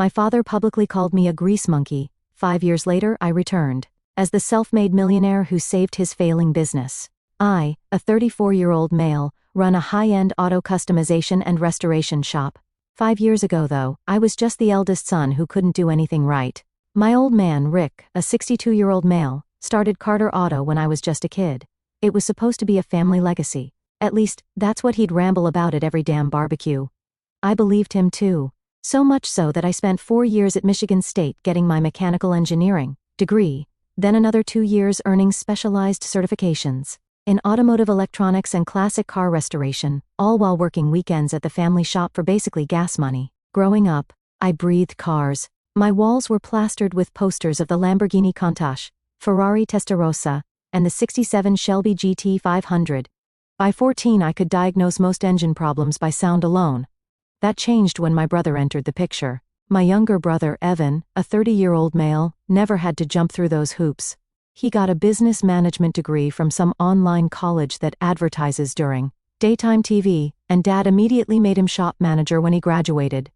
My father publicly called me a grease monkey. 5 years later, I returned as the self-made millionaire who saved his failing business. I, a 34-year-old male, run a high-end auto customization and restoration shop. 5 years ago, though, I was just the eldest son who couldn't do anything right. My old man, Rick, a 62-year-old male, started Carter Auto when I was just a kid. It was supposed to be a family legacy. At least, that's what he'd ramble about at every damn barbecue. I believed him too. So much so that I spent 4 years at Michigan State getting my mechanical engineering degree, then another 2 years earning specialized certifications in automotive electronics and classic car restoration, all while working weekends at the family shop for basically gas money. Growing up, I breathed cars. My walls were plastered with posters of the Lamborghini Countach, Ferrari Testarossa, and the '67 Shelby GT 500. By 14, I could diagnose most engine problems by sound alone. That changed when my brother entered the picture. My younger brother, Evan, a 30-year-old male, never had to jump through those hoops. He got a business management degree from some online college that advertises during daytime TV, and Dad immediately made him shop manager when he graduated.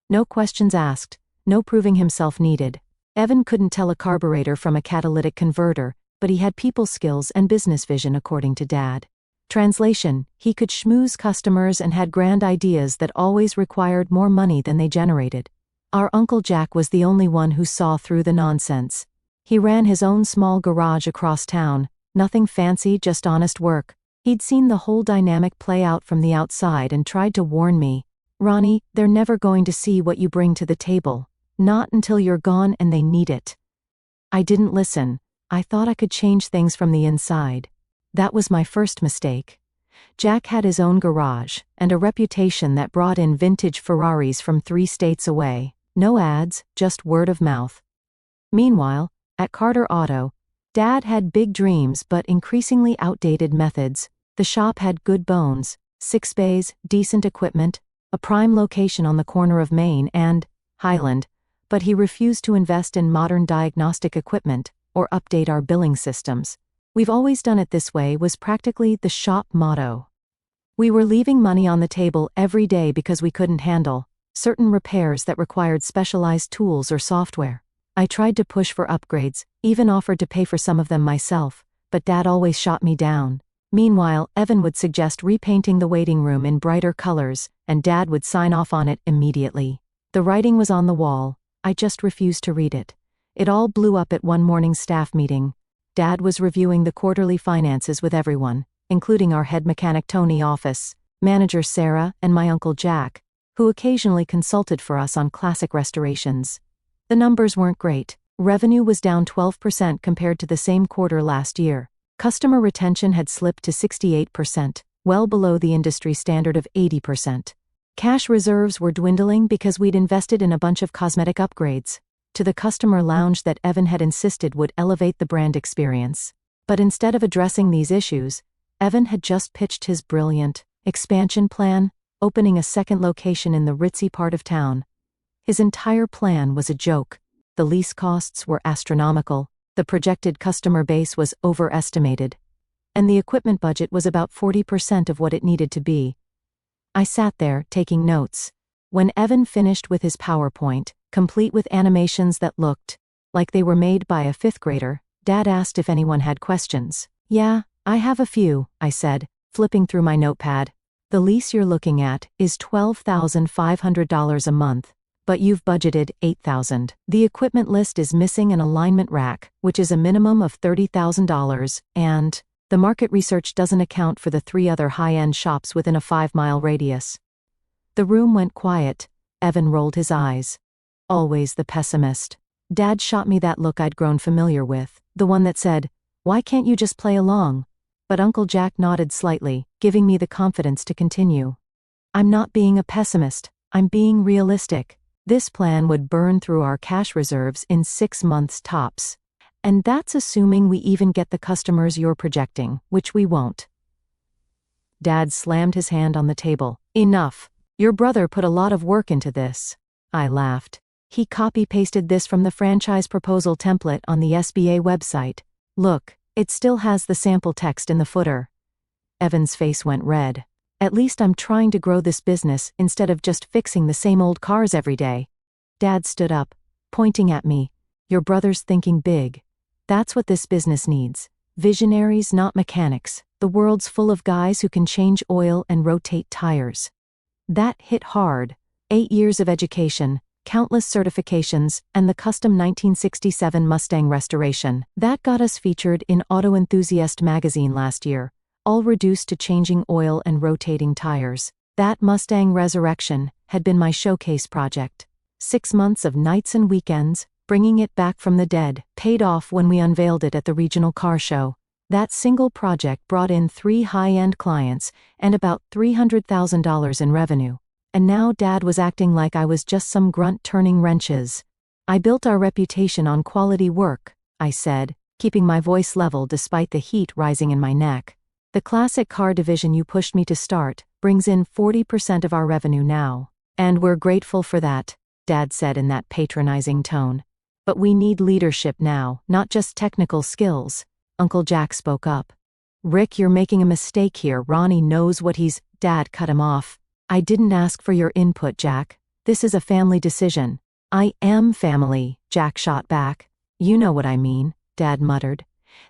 No questions asked, no proving himself needed. Evan couldn't tell a carburetor from a catalytic converter, but he had people skills and business vision according to Dad. Translation, he could schmooze customers and had grand ideas that always required more money than they generated. Our Uncle Jack was the only one who saw through the nonsense. He ran his own small garage across town, nothing fancy, just honest work. He'd seen the whole dynamic play out from the outside and tried to warn me, "Ronnie, they're never going to see what you bring to the table. Not until you're gone and they need it." I didn't listen. I thought I could change things from the inside. That was my first mistake. Jack had his own garage, and a reputation that brought in vintage Ferraris from 3 states away. No ads, just word of mouth. Meanwhile, at Carter Auto, Dad had big dreams but increasingly outdated methods. The shop had good bones, 6 bays, decent equipment, a prime location on the corner of Main and Highland, but he refused to invest in modern diagnostic equipment or update our billing systems. "We've always done it this way" was practically the shop motto. We were leaving money on the table every day because we couldn't handle certain repairs that required specialized tools or software. I tried to push for upgrades, even offered to pay for some of them myself, but Dad always shot me down. Meanwhile, Evan would suggest repainting the waiting room in brighter colors, and Dad would sign off on it immediately. The writing was on the wall. I just refused to read it. It all blew up at one morning staff meeting. Dad was reviewing the quarterly finances with everyone, including our head mechanic Tony, office manager Sarah, and my Uncle Jack, who occasionally consulted for us on classic restorations. The numbers weren't great. Revenue was down 12% compared to the same quarter last year. Customer retention had slipped to 68%, well below the industry standard of 80%. Cash reserves were dwindling because we'd invested in a bunch of cosmetic upgrades to the customer lounge that Evan had insisted would elevate the brand experience. But instead of addressing these issues, Evan had just pitched his brilliant expansion plan, opening a second location in the ritzy part of town. His entire plan was a joke. The lease costs were astronomical, the projected customer base was overestimated, and the equipment budget was about 40% of what it needed to be. I sat there, taking notes. When Evan finished with his PowerPoint, complete with animations that looked like they were made by a 5th grader, Dad asked if anyone had questions. "Yeah, I have a few," I said, flipping through my notepad. "The lease you're looking at is $12,500 a month, but you've budgeted $8,000. The equipment list is missing an alignment rack, which is a minimum of $30,000, and the market research doesn't account for the 3 other high-end shops within a 5-mile radius." The room went quiet. Evan rolled his eyes. Always the pessimist. Dad shot me that look I'd grown familiar with, the one that said, "Why can't you just play along?" But Uncle Jack nodded slightly, giving me the confidence to continue. "I'm not being a pessimist, I'm being realistic. This plan would burn through our cash reserves in 6 months tops. And that's assuming we even get the customers you're projecting, which we won't." Dad slammed his hand on the table. "Enough. Your brother put a lot of work into this." I laughed. "He copy-pasted this from the franchise proposal template on the SBA website. Look, it still has the sample text in the footer." Evan's face went red. "At least I'm trying to grow this business instead of just fixing the same old cars every day." Dad stood up, pointing at me. Your brother's thinking big. That's what this business needs. Visionaries, not mechanics. The world's full of guys who can change oil and rotate tires. That hit hard. 8 years of education, countless certifications, and the custom 1967 Mustang restoration. That got us featured in Auto Enthusiast magazine last year, all reduced to changing oil and rotating tires. That Mustang resurrection had been my showcase project. 6 months of nights and weekends, bringing it back from the dead, paid off when we unveiled it at the regional car show. That single project brought in 3 high-end clients and about $300,000 in revenue. And now Dad was acting like I was just some grunt turning wrenches. I built our reputation on quality work, I said, keeping my voice level despite the heat rising in my neck. The classic car division you pushed me to start brings in 40% of our revenue now. And we're grateful for that, Dad said in that patronizing tone. But we need leadership now, not just technical skills. Uncle Jack spoke up. Rick, you're making a mistake here. Ronnie knows what he's... Dad cut him off. I didn't ask for your input, Jack. This is a family decision. I am family, Jack shot back. You know what I mean, Dad muttered.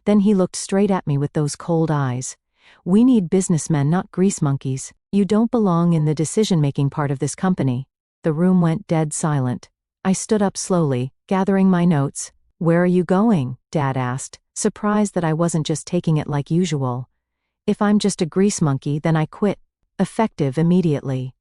Then he looked straight at me with those cold eyes. We need businessmen, not grease monkeys. You don't belong in the decision-making part of this company. The room went dead silent. I stood up slowly, gathering my notes. Where are you going? Dad asked, surprised that I wasn't just taking it like usual. If I'm just a grease monkey, then I quit. Effective immediately.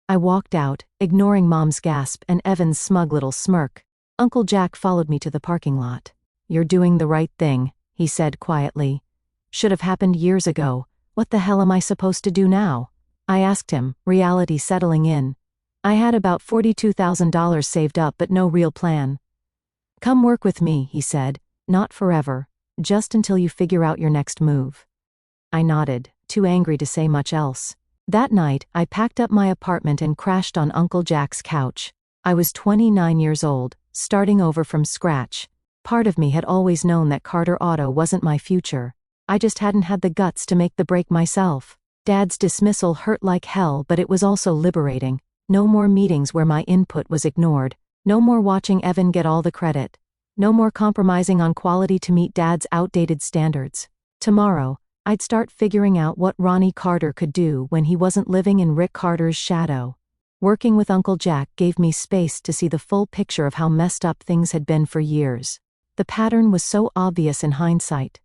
I walked out, ignoring Mom's gasp and Evan's smug little smirk. Uncle Jack followed me to the parking lot. You're doing the right thing, he said quietly. Should have happened years ago. What the hell am I supposed to do now? I asked him, reality settling in. I had about $42,000 saved up but no real plan. Come work with me, he said. Not forever. Just until you figure out your next move. I nodded, too angry to say much else. That night, I packed up my apartment and crashed on Uncle Jack's couch. I was 29 years old, starting over from scratch. Part of me had always known that Carter Auto wasn't my future. I just hadn't had the guts to make the break myself. Dad's dismissal hurt like hell, but it was also liberating. No more meetings where my input was ignored. No more watching Evan get all the credit. No more compromising on quality to meet Dad's outdated standards. Tomorrow, I'd start figuring out what Ronnie Carter could do when he wasn't living in Rick Carter's shadow. Working with Uncle Jack gave me space to see the full picture of how messed up things had been for years. The pattern was so obvious in hindsight.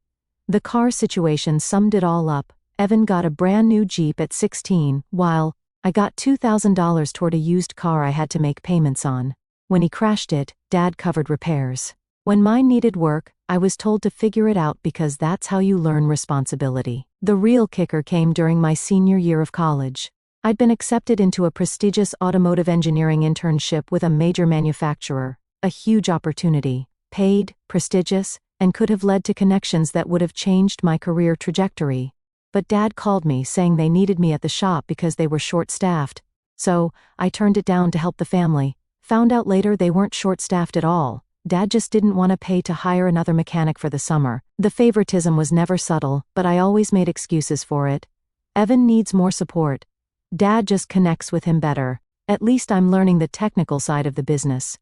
The car situation summed it all up. Evan got a brand new Jeep at 16, while I got $2,000 toward a used car I had to make payments on. When he crashed it, Dad covered repairs. When mine needed work, I was told to figure it out because that's how you learn responsibility. The real kicker came during my senior year of college. I'd been accepted into a prestigious automotive engineering internship with a major manufacturer, a huge opportunity, paid, prestigious, and could have led to connections that would have changed my career trajectory. But Dad called me saying they needed me at the shop because they were short-staffed. So, I turned it down to help the family. Found out later they weren't short-staffed at all. Dad just didn't want to pay to hire another mechanic for the summer. The favoritism was never subtle, but I always made excuses for it. Evan needs more support. Dad just connects with him better. At least I'm learning the technical side of the business.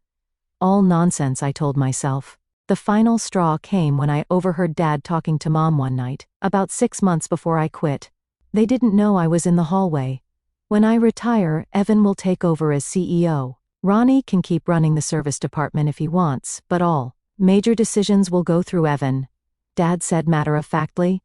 All nonsense, I told myself. The final straw came when I overheard Dad talking to Mom one night, about 6 months before I quit. They didn't know I was in the hallway. When I retire, Evan will take over as CEO. Ronnie can keep running the service department if he wants, but all major decisions will go through Evan, Dad said matter-of-factly.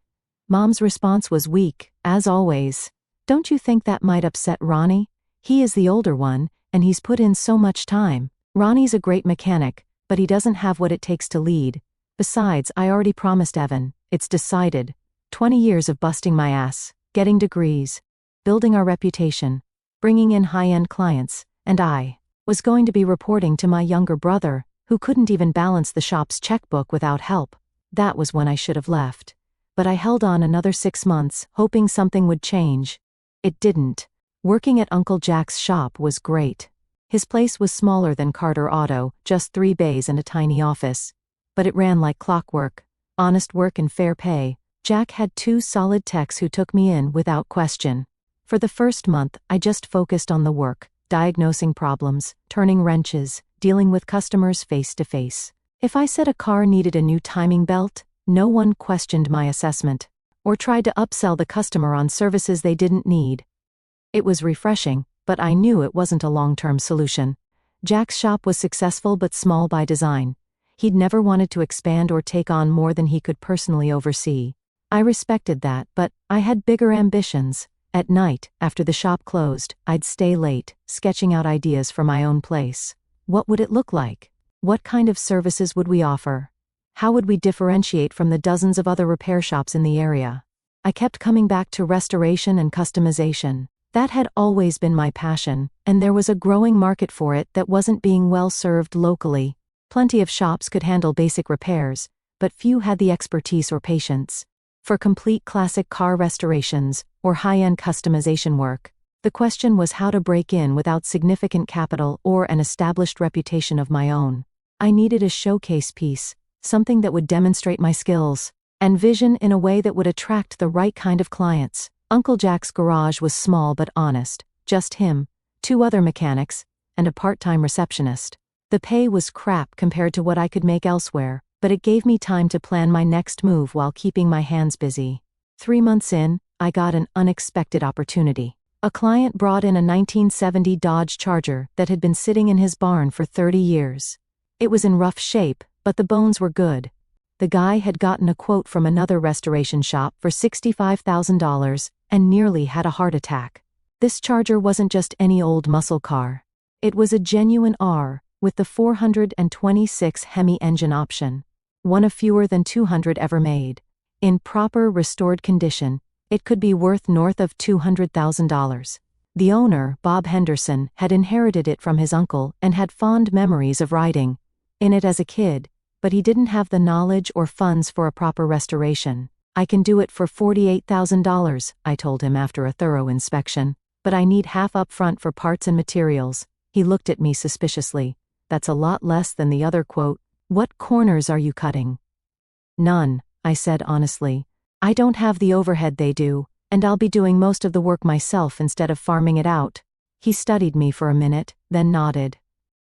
Mom's response was weak, as always. Don't you think that might upset Ronnie? He is the older one, and he's put in so much time. Ronnie's a great mechanic, but he doesn't have what it takes to lead. Besides, I already promised Evan. It's decided. 20 years of busting my ass, getting degrees, building our reputation, bringing in high-end clients, and I was going to be reporting to my younger brother, who couldn't even balance the shop's checkbook without help. That was when I should have left. But I held on another 6 months, hoping something would change. It didn't. Working at Uncle Jack's shop was great. His place was smaller than Carter Auto, just 3 bays and a tiny office. But it ran like clockwork. Honest work and fair pay. Jack had 2 solid techs who took me in without question. For the first month, I just focused on the work. Diagnosing problems, turning wrenches, dealing with customers face to face. If I said a car needed a new timing belt, no one questioned my assessment, or tried to upsell the customer on services they didn't need. It was refreshing, but I knew it wasn't a long-term solution. Jack's shop was successful but small by design. He'd never wanted to expand or take on more than he could personally oversee. I respected that, but I had bigger ambitions. At night, after the shop closed, I'd stay late, sketching out ideas for my own place. What would it look like? What kind of services would we offer? How would we differentiate from the dozens of other repair shops in the area? I kept coming back to restoration and customization. That had always been my passion, and there was a growing market for it that wasn't being well served locally. Plenty of shops could handle basic repairs, but few had the expertise or patience for complete classic car restorations or high-end customization work. The question was how to break in without significant capital or an established reputation of my own. I needed a showcase piece, something that would demonstrate my skills and vision in a way that would attract the right kind of clients. Uncle Jack's garage was small but honest, just him, 2 other mechanics, and a part-time receptionist. The pay was crap compared to what I could make elsewhere, but it gave me time to plan my next move while keeping my hands busy. 3 months in, I got an unexpected opportunity. A client brought in a 1970 Dodge Charger that had been sitting in his barn for 30 years. It was in rough shape, but the bones were good. The guy had gotten a quote from another restoration shop for $65,000 and nearly had a heart attack. This Charger wasn't just any old muscle car. It was a genuine R, with the 426 Hemi engine option, one of fewer than 200 ever made. In proper restored condition, it could be worth north of $200,000. The owner, Bob Henderson, had inherited it from his uncle and had fond memories of riding in it as a kid, but he didn't have the knowledge or funds for a proper restoration. "I can do it for $48,000, I told him after a thorough inspection, "but I need half up front for parts and materials." He looked at me suspiciously. "That's a lot less than the other quote. What corners are you cutting?" "None," I said honestly. "I don't have the overhead they do, and I'll be doing most of the work myself instead of farming it out." He studied me for a minute, then nodded.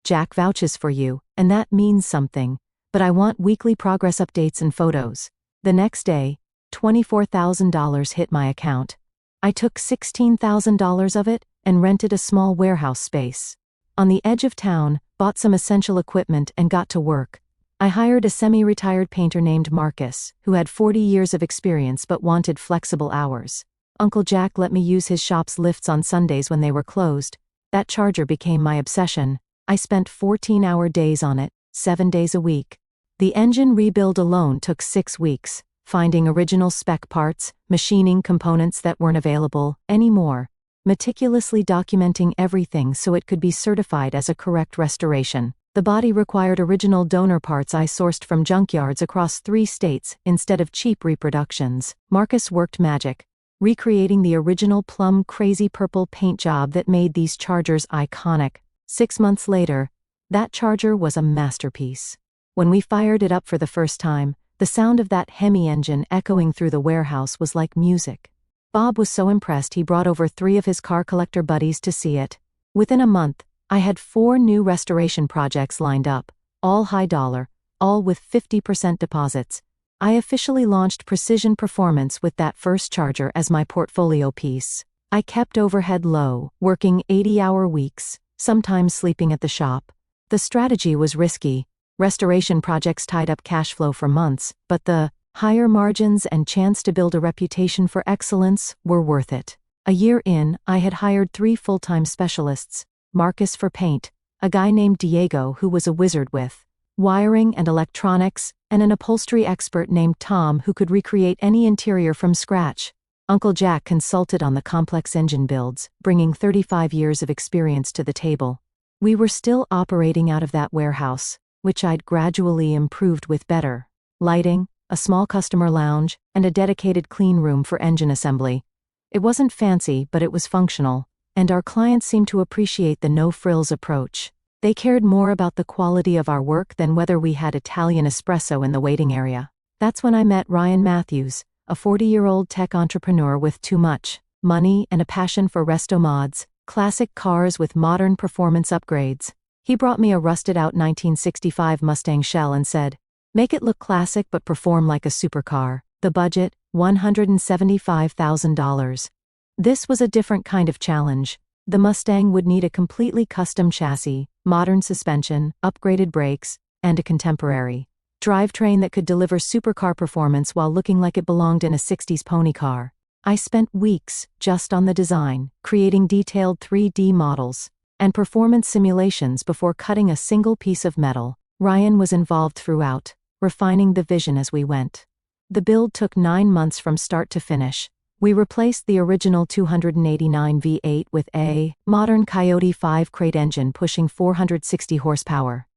"Jack vouches for you, and that means something, but I want weekly progress updates and photos." The next day, $24,000 hit my account. I took $16,000 of it and rented a small warehouse space on the edge of town, bought some essential equipment and got to work. I hired a semi-retired painter named Marcus, who had 40 years of experience but wanted flexible hours. Uncle Jack let me use his shop's lifts on Sundays when they were closed. That Charger became my obsession. I spent 14-hour days on it, 7 days a week. The engine rebuild alone took 6 weeks, finding original spec parts, machining components that weren't available anymore, meticulously documenting everything so it could be certified as a correct restoration. The body required original donor parts I sourced from junkyards across 3 states instead of cheap reproductions. Marcus worked magic, recreating the original plum crazy purple paint job that made these Chargers iconic. 6 months later, that Charger was a masterpiece. When we fired it up for the first time, the sound of that Hemi engine echoing through the warehouse was like music. Bob was so impressed he brought over 3 of his car collector buddies to see it. Within a month, I had 4 new restoration projects lined up, all high dollar, all with 50% deposits. I officially launched Precision Performance with that first Charger as my portfolio piece. I kept overhead low, working 80-hour weeks, sometimes sleeping at the shop. The strategy was risky. Restoration projects tied up cash flow for months, but the higher margins and chance to build a reputation for excellence were worth it. A year in, I had hired 3 full-time specialists: Marcus for paint, a guy named Diego who was a wizard with wiring and electronics, and an upholstery expert named Tom who could recreate any interior from scratch. Uncle Jack consulted on the complex engine builds, bringing 35 years of experience to the table. We were still operating out of that warehouse, which I'd gradually improved with better lighting, a small customer lounge, and a dedicated clean room for engine assembly. It wasn't fancy, but it was functional, and our clients seemed to appreciate the no-frills approach. They cared more about the quality of our work than whether we had Italian espresso in the waiting area. That's when I met Ryan Matthews, a 40-year-old tech entrepreneur with too much money and a passion for resto mods, classic cars with modern performance upgrades. He brought me a rusted-out 1965 Mustang shell and said, "Make it look classic but perform like a supercar." The budget, $175,000. This was a different kind of challenge. The Mustang would need a completely custom chassis, modern suspension, upgraded brakes, and a contemporary drivetrain that could deliver supercar performance while looking like it belonged in a 60s pony car. I spent weeks just on the design, creating detailed 3D models and performance simulations before cutting a single piece of metal. Ryan was involved throughout, refining the vision as we went. The build took 9 months from start to finish. We replaced the original 289 V8 with a modern Coyote 5 crate engine pushing 460 horsepower.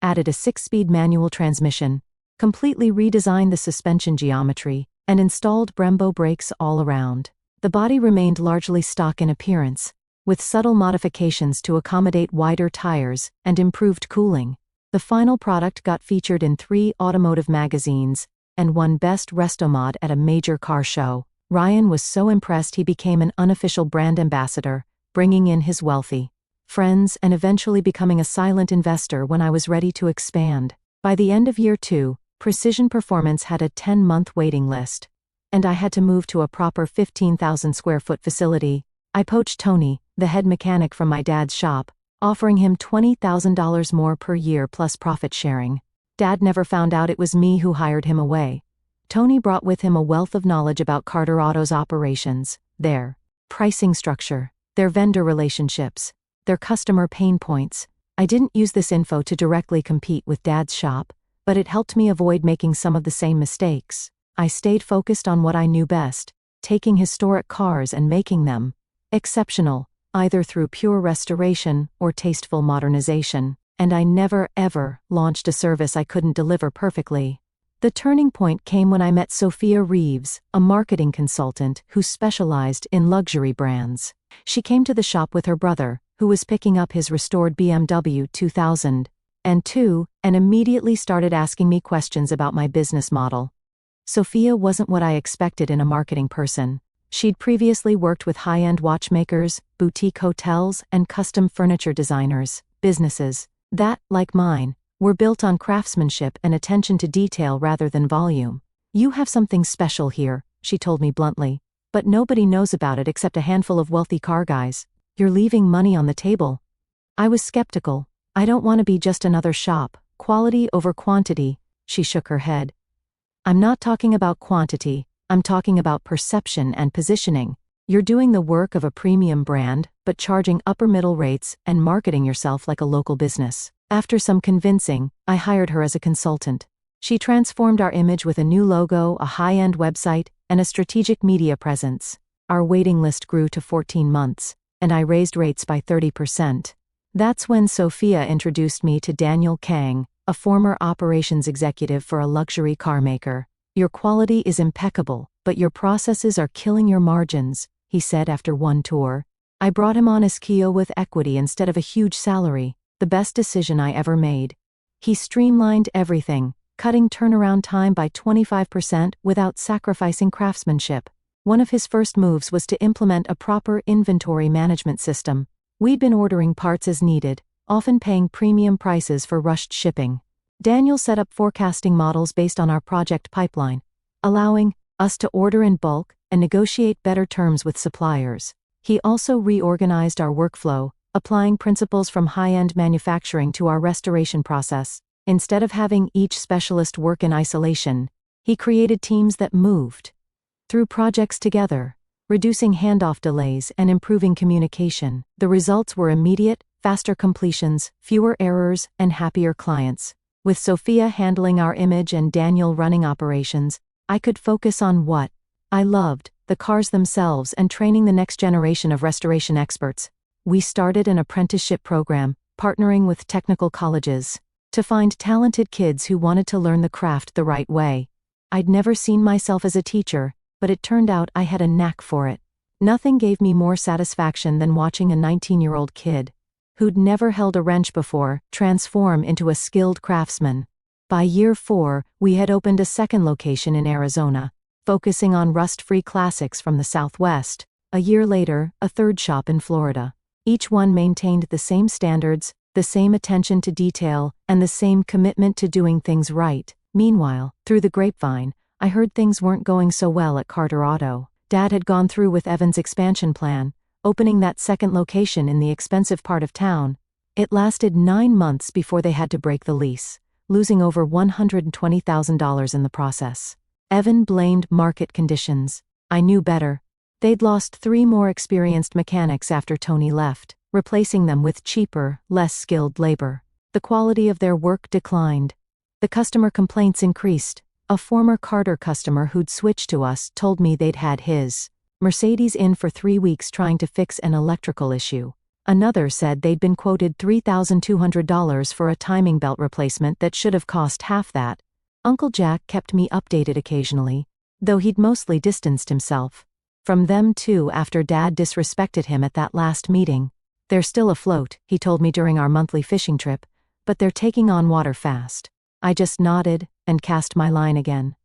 Added a 6-speed manual transmission, completely redesigned the suspension geometry, and installed Brembo brakes all around. The body remained largely stock in appearance, with subtle modifications to accommodate wider tires and improved cooling. The final product got featured in 3 automotive magazines and won Best Restomod at a major car show. Ryan was so impressed he became an unofficial brand ambassador, bringing in his wealthy friends and eventually becoming a silent investor when I was ready to expand. By the end of year 2, Precision Performance had a 10-month waiting list, and I had to move to a proper 15,000 square foot facility. I poached Tony, the head mechanic from my dad's shop, offering him $20,000 more per year plus profit sharing. Dad never found out it was me who hired him away. Tony brought with him a wealth of knowledge about Carter Auto's operations, their pricing structure, their vendor relationships, their customer pain points. I didn't use this info to directly compete with Dad's shop, but it helped me avoid making some of the same mistakes. I stayed focused on what I knew best, taking historic cars and making them exceptional, either through pure restoration or tasteful modernization, and I never, ever launched a service I couldn't deliver perfectly. The turning point came when I met Sophia Reeves, a marketing consultant who specialized in luxury brands. She came to the shop with her brother, who was picking up his restored BMW 2002, and immediately started asking me questions about my business model. Sophia wasn't what I expected in a marketing person. She'd previously worked with high-end watchmakers, boutique hotels, and custom furniture designers, businesses that, like mine, were built on craftsmanship and attention to detail rather than volume. "You have something special here," she told me bluntly, "but nobody knows about it except a handful of wealthy car guys. You're leaving money on the table." I was skeptical. "I don't want to be just another shop. Quality over quantity." She shook her head. "I'm not talking about quantity, I'm talking about perception and positioning. You're doing the work of a premium brand, but charging upper middle rates and marketing yourself like a local business." After some convincing, I hired her as a consultant. She transformed our image with a new logo, a high-end website, and a strategic media presence. Our waiting list grew to 14 months, and I raised rates by 30%. That's when Sophia introduced me to Daniel Kang, a former operations executive for a luxury car maker. "Your quality is impeccable, but your processes are killing your margins," he said after one tour. I brought him on as CEO with equity instead of a huge salary, the best decision I ever made. He streamlined everything, cutting turnaround time by 25% without sacrificing craftsmanship. One of his first moves was to implement a proper inventory management system. We'd been ordering parts as needed, often paying premium prices for rushed shipping. Daniel set up forecasting models based on our project pipeline, allowing us to order in bulk and negotiate better terms with suppliers. He also reorganized our workflow, applying principles from high-end manufacturing to our restoration process. Instead of having each specialist work in isolation, he created teams that moved through projects together, reducing handoff delays and improving communication. The results were immediate, faster completions, fewer errors, and happier clients. With Sophia handling our image and Daniel running operations, I could focus on what I loved, the cars themselves, and training the next generation of restoration experts. We started an apprenticeship program, partnering with technical colleges to find talented kids who wanted to learn the craft the right way. I'd never seen myself as a teacher, but it turned out I had a knack for it. Nothing gave me more satisfaction than watching a 19-year-old kid, who'd never held a wrench before, transform into a skilled craftsman. By year 4, we had opened a second location in Arizona, focusing on rust-free classics from the Southwest. A year later, a third shop in Florida. Each one maintained the same standards, the same attention to detail, and the same commitment to doing things right. Meanwhile, through the grapevine, I heard things weren't going so well at Carter Auto. Dad had gone through with Evan's expansion plan, opening that second location in the expensive part of town. It lasted 9 months before they had to break the lease, losing over $120,000 in the process. Evan blamed market conditions. I knew better. They'd lost 3 more experienced mechanics after Tony left, replacing them with cheaper, less skilled labor. The quality of their work declined. The customer complaints increased. A former Carter customer who'd switched to us told me they'd had his Mercedes in for 3 weeks trying to fix an electrical issue. Another said they'd been quoted $3,200 for a timing belt replacement that should have cost half that. Uncle Jack kept me updated occasionally, though he'd mostly distanced himself from them too after Dad disrespected him at that last meeting. They're still afloat, he told me during our monthly fishing trip, but they're taking on water fast. I just nodded and cast my line again.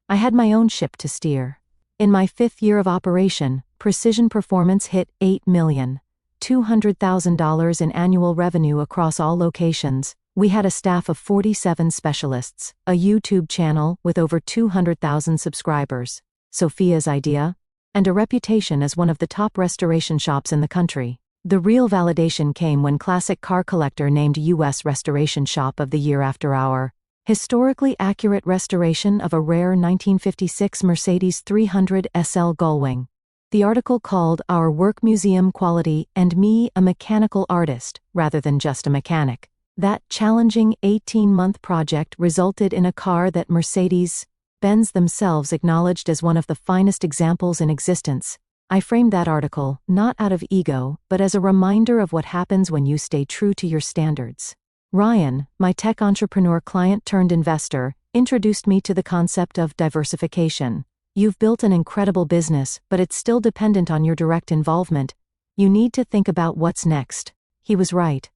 I had my own ship to steer. In my 5th year of operation, Precision Performance hit $8,200,000 in annual revenue across all locations. We had a staff of 47 specialists, a YouTube channel with over 200,000 subscribers, Sophia's idea, and a reputation as one of the top restoration shops in the country. The real validation came when Classic Car Collector named U.S. Restoration Shop of the Year after our historically accurate restoration of a rare 1956 Mercedes 300 SL Gullwing. The article called Our Work Museum Quality and Me a Mechanical Artist, rather than just a mechanic. That challenging 18-month project resulted in a car that Mercedes-Benz themselves acknowledged as one of the finest examples in existence. I framed that article, not out of ego, but as a reminder of what happens when you stay true to your standards. Ryan, my tech entrepreneur client turned investor, introduced me to the concept of diversification. You've built an incredible business, but it's still dependent on your direct involvement. You need to think about what's next. He was right.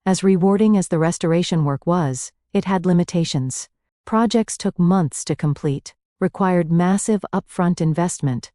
As rewarding as the restoration work was, it had limitations. Projects took months to complete, required massive upfront investment,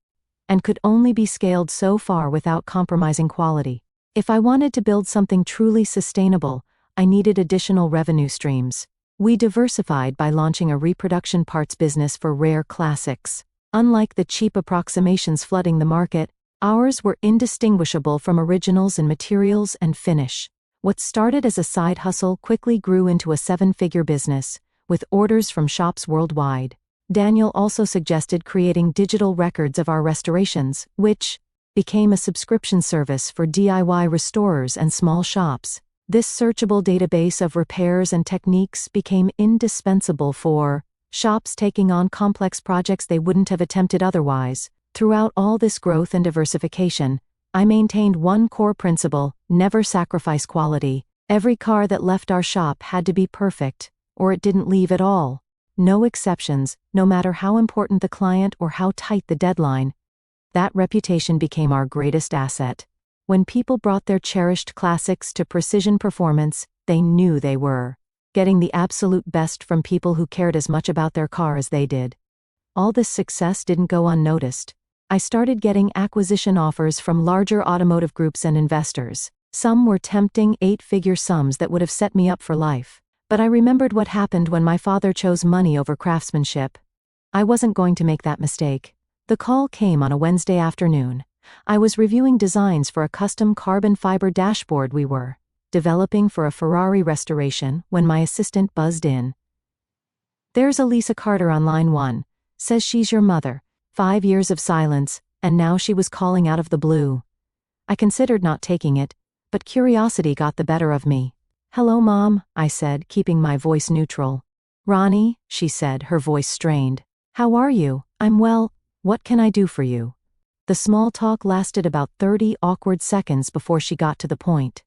and could only be scaled so far without compromising quality. If I wanted to build something truly sustainable, I needed additional revenue streams. We diversified by launching a reproduction parts business for rare classics. Unlike the cheap approximations flooding the market, ours were indistinguishable from originals in materials and finish. What started as a side hustle quickly grew into a 7-figure business, with orders from shops worldwide. Daniel also suggested creating digital records of our restorations, which became a subscription service for DIY restorers and small shops. This searchable database of repairs and techniques became indispensable for shops taking on complex projects they wouldn't have attempted otherwise. Throughout all this growth and diversification, I maintained one core principle: never sacrifice quality. Every car that left our shop had to be perfect, or it didn't leave at all. No exceptions, no matter how important the client or how tight the deadline. That reputation became our greatest asset. When people brought their cherished classics to Precision Performance, they knew they were getting the absolute best from people who cared as much about their car as they did. All this success didn't go unnoticed. I started getting acquisition offers from larger automotive groups and investors. Some were tempting 8-figure sums that would have set me up for life. But I remembered what happened when my father chose money over craftsmanship. I wasn't going to make that mistake. The call came on a Wednesday afternoon. I was reviewing designs for a custom carbon fiber dashboard we were developing for a Ferrari restoration when my assistant buzzed in. "There's Elisa Carter on line 1. Says she's your mother." 5 years of silence, and now she was calling out of the blue. I considered not taking it, but curiosity got the better of me. "Hello, Mom," I said, keeping my voice neutral. "Ronnie," she said, her voice strained. "How are you?" "I'm well. What can I do for you?" The small talk lasted about 30 awkward seconds before she got to the point.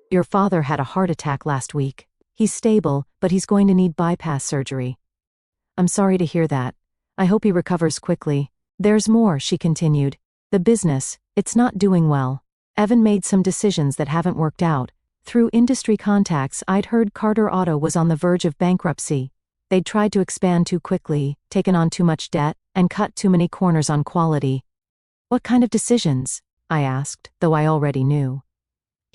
"Your father had a heart attack last week. He's stable, but he's going to need bypass surgery." "I'm sorry to hear that. I hope he recovers quickly." "There's more," she continued. "The business, it's not doing well. Evan made some decisions that haven't worked out. Through industry contacts, I'd heard Carter Auto was on the verge of bankruptcy. They'd tried to expand too quickly, taken on too much debt, and cut too many corners on quality." "What kind of decisions?" I asked, though I already knew.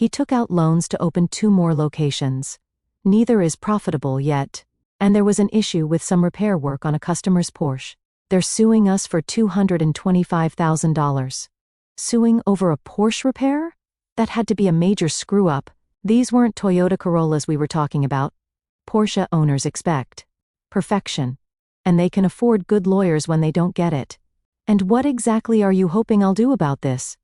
He took out loans to open 2 more locations. Neither is profitable yet. And there was an issue with some repair work on a customer's Porsche. They're suing us for $225,000. Suing over a Porsche repair? That had to be a major screw-up. These weren't Toyota Corollas we were talking about. Porsche owners expect perfection. And they can afford good lawyers when they don't get it. And what exactly are you hoping I'll do about this?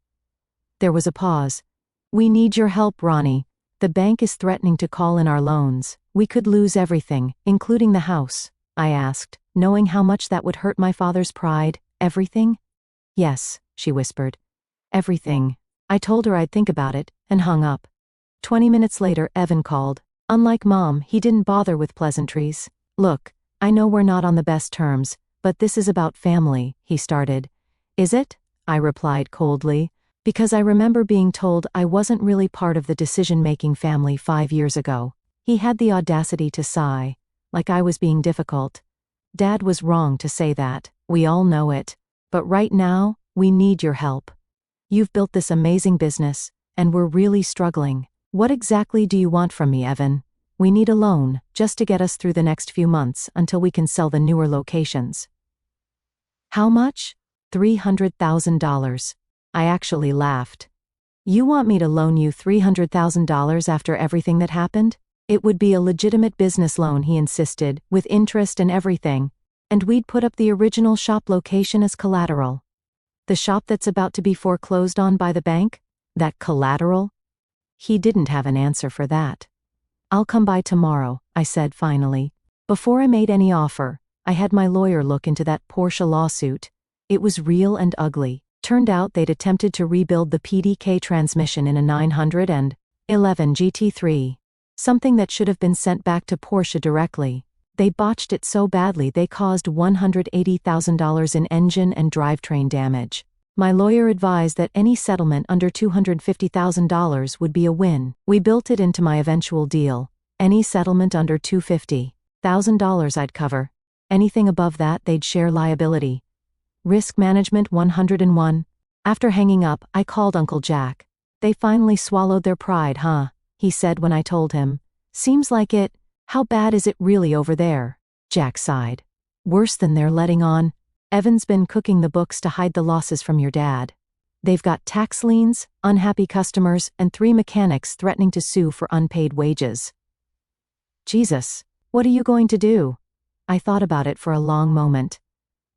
There was a pause. We need your help, Ronnie. The bank is threatening to call in our loans. We could lose everything, including the house. I asked, knowing how much that would hurt my father's pride. Everything? Yes, she whispered. Everything. I told her I'd think about it, and hung up. 20 minutes later, Evan called. Unlike Mom, he didn't bother with pleasantries. Look, I know we're not on the best terms, but this is about family, he started. Is it? I replied coldly, because I remember being told I wasn't really part of the decision-making family 5 years ago. He had the audacity to sigh, like I was being difficult. Dad was wrong to say that, we all know it. But right now, we need your help. You've built this amazing business, and we're really struggling. What exactly do you want from me, Evan? We need a loan, just to get us through the next few months until we can sell the newer locations. How much? $300,000. I actually laughed. You want me to loan you $300,000 after everything that happened? It would be a legitimate business loan, he insisted, with interest and everything. And we'd put up the original shop location as collateral. The shop that's about to be foreclosed on by the bank? That collateral? He didn't have an answer for that. I'll come by tomorrow, I said finally. Before I made any offer, I had my lawyer look into that Porsche lawsuit. It was real and ugly. Turned out they'd attempted to rebuild the PDK transmission in a 911 GT3. Something that should have been sent back to Porsche directly. They botched it so badly they caused $180,000 in engine and drivetrain damage. My lawyer advised that any settlement under $250,000 would be a win. We built it into my eventual deal. Any settlement under $250,000 I'd cover. Anything above that they'd share liability. Risk management 101. After hanging up, I called Uncle Jack. They finally swallowed their pride, huh? He said when I told him. Seems like it. How bad is it really over there? Jack sighed. Worse than they're letting on. Evan's been cooking the books to hide the losses from your dad. They've got tax liens, unhappy customers, and 3 mechanics threatening to sue for unpaid wages. Jesus, what are you going to do? I thought about it for a long moment.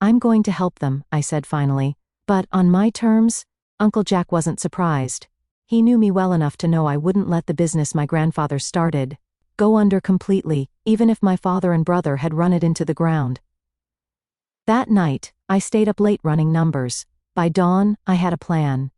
I'm going to help them, I said finally. But on my terms? Uncle Jack wasn't surprised. He knew me well enough to know I wouldn't let the business my grandfather started go under completely, even if my father and brother had run it into the ground. That night, I stayed up late running numbers. By dawn, I had a plan.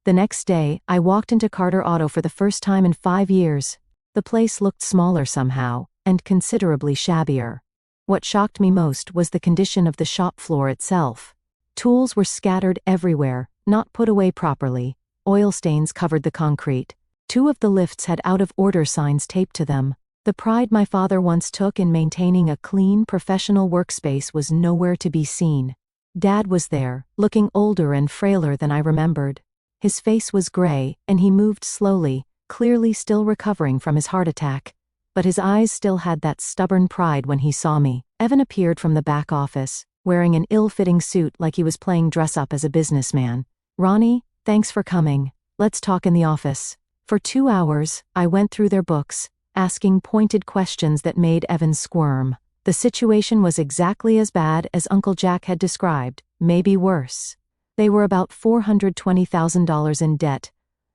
The next day, I walked into Carter Auto for the first time in 5 years. The place looked smaller somehow, and considerably shabbier. What shocked me most was the condition of the shop floor itself. Tools were scattered everywhere, not put away properly. Oil stains covered the concrete. 2 of the lifts had out-of-order signs taped to them. The pride my father once took in maintaining a clean, professional workspace was nowhere to be seen. Dad was there, looking older and frailer than I remembered. His face was gray, and he moved slowly, clearly still recovering from his heart attack. But his eyes still had that stubborn pride when he saw me. Evan appeared from the back office, wearing an ill-fitting suit like he was playing dress-up as a businessman. Ronnie, thanks for coming. Let's talk in the office. For 2 hours, I went through their books, asking pointed questions that made Evan squirm. The situation was exactly as bad as Uncle Jack had described, maybe worse. They were about $420,000 in debt,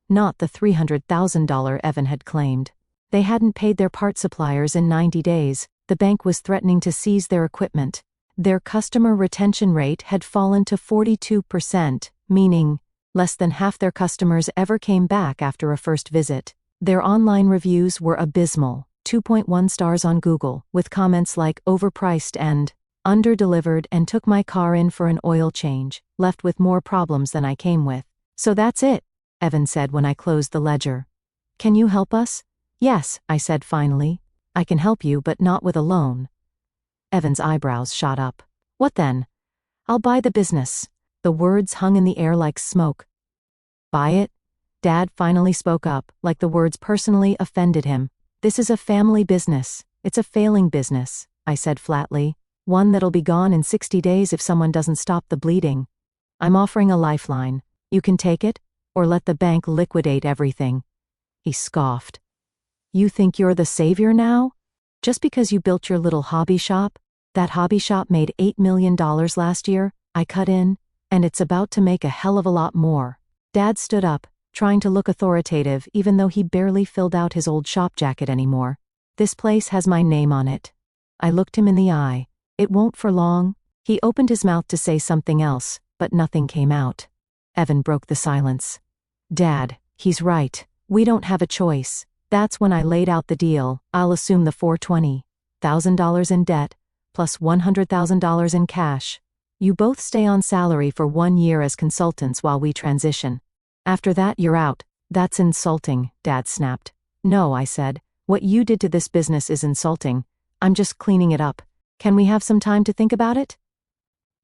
not the $300,000 Evan had claimed. They hadn't paid their part suppliers in 90 days, the bank was threatening to seize their equipment. Their customer retention rate had fallen to 42%, meaning less than half their customers ever came back after a first visit. Their online reviews were abysmal, 2.1 stars on Google, with comments like overpriced and under-delivered, and took my car in for an oil change, left with more problems than I came with. So that's it, Evan said when I closed the ledger. Can you help us? Yes, I said finally. I can help you, but not with a loan. Evan's eyebrows shot up. What then? I'll buy the business. The words hung in the air like smoke. Buy it? Dad finally spoke up, like the words personally offended him. "This is a family business. It's a failing business," I said flatly. "One that'll be gone in 60 days if someone doesn't stop the bleeding. I'm offering a lifeline. You can take it, or let the bank liquidate everything." He scoffed. "You think you're the savior now? Just because you built your little hobby shop? That hobby shop made $8 million last year," I cut in, "and it's about to make a hell of a lot more." Dad stood up, trying to look authoritative even though he barely filled out his old shop jacket anymore. "This place has my name on it." I looked him in the eye. "It won't for long." He opened his mouth to say something else, but nothing came out. Evan broke the silence. "Dad, he's right. We don't have a choice." That's when I laid out the deal. "I'll assume the $420,000 in debt, plus $100,000 in cash. You both stay on salary for 1 year as consultants while we transition. After that you're out." "That's insulting," Dad snapped. "No," I said. "What you did to this business is insulting. I'm just cleaning it up. Can we have some time to think about it?"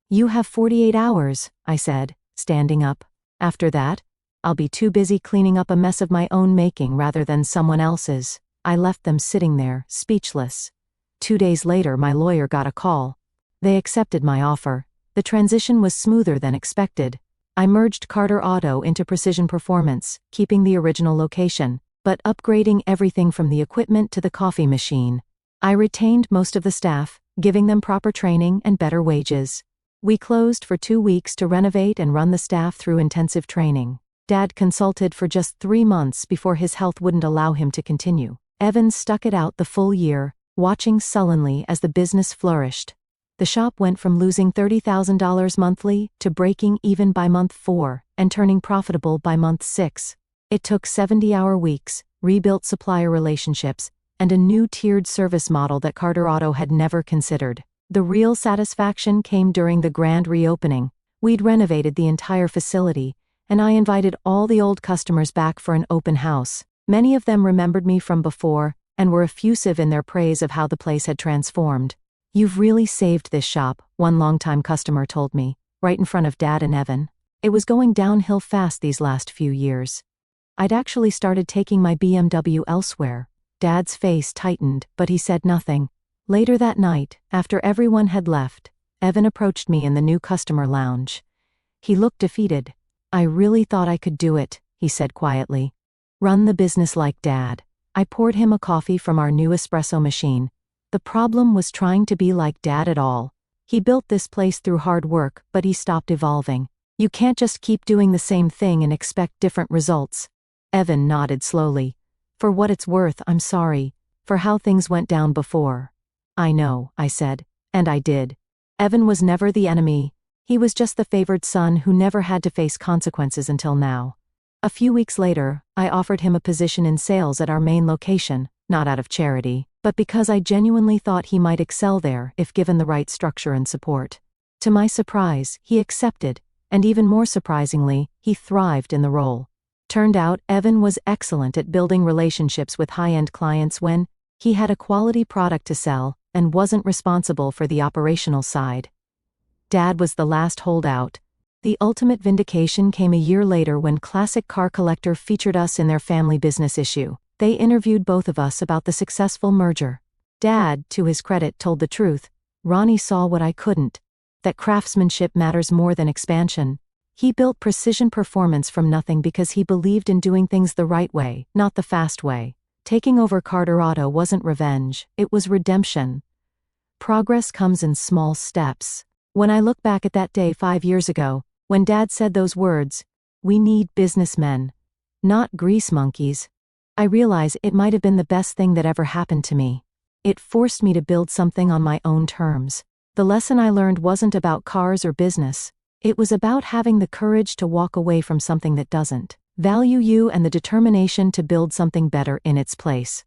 "You have 48 hours, I said, standing up. "After that, I'll be too busy cleaning up a mess of my own making rather than someone else's." I left them sitting there, speechless. 2 days later my lawyer got a call. They accepted my offer. The transition was smoother than expected. I merged Carter Auto into Precision Performance, keeping the original location, but upgrading everything from the equipment to the coffee machine. I retained most of the staff, giving them proper training and better wages. We closed for 2 weeks to renovate and run the staff through intensive training. Dad consulted for just 3 months before his health wouldn't allow him to continue. Evan stuck it out the full year, watching sullenly as the business flourished. The shop went from losing $30,000 monthly to breaking even by month 4 and turning profitable by month 6. It took 70-hour weeks, rebuilt supplier relationships, and a new tiered service model that Carter Auto had never considered. The real satisfaction came during the grand reopening. We'd renovated the entire facility, and I invited all the old customers back for an open house. Many of them remembered me from before and were effusive in their praise of how the place had transformed. "You've really saved this shop," one longtime customer told me, right in front of Dad and Evan. It was going downhill fast these last few years. I'd actually started taking my BMW elsewhere. Dad's face tightened, but he said nothing. Later that night, after everyone had left, Evan approached me in the new customer lounge. He looked defeated. "I really thought I could do it," he said quietly. "Run the business like Dad." I poured him a coffee from our new espresso machine. The problem was trying to be like Dad at all. He built this place through hard work, but he stopped evolving. "You can't just keep doing the same thing and expect different results." Evan nodded slowly. "For what it's worth, I'm sorry. For how things went down before." "I know," I said. And I did. Evan was never the enemy. He was just the favored son who never had to face consequences until now. A few weeks later, I offered him a position in sales at our main location, not out of charity, but because I genuinely thought he might excel there if given the right structure and support. To my surprise, he accepted, and even more surprisingly, he thrived in the role. Turned out, Evan was excellent at building relationships with high-end clients when he had a quality product to sell and wasn't responsible for the operational side. Dad was the last holdout. The ultimate vindication came a year later when Classic Car Collector featured us in their family business issue. They interviewed both of us about the successful merger. Dad, to his credit, told the truth. "Ronnie saw what I couldn't. That craftsmanship matters more than expansion." He built Precision Performance from nothing because he believed in doing things the right way, not the fast way. Taking over Carter Auto wasn't revenge, it was redemption. Progress comes in small steps. When I look back at that day 5 years ago, when Dad said those words, "We need businessmen, not grease monkeys," I realize it might have been the best thing that ever happened to me. It forced me to build something on my own terms. The lesson I learned wasn't about cars or business. It was about having the courage to walk away from something that doesn't value you and the determination to build something better in its place.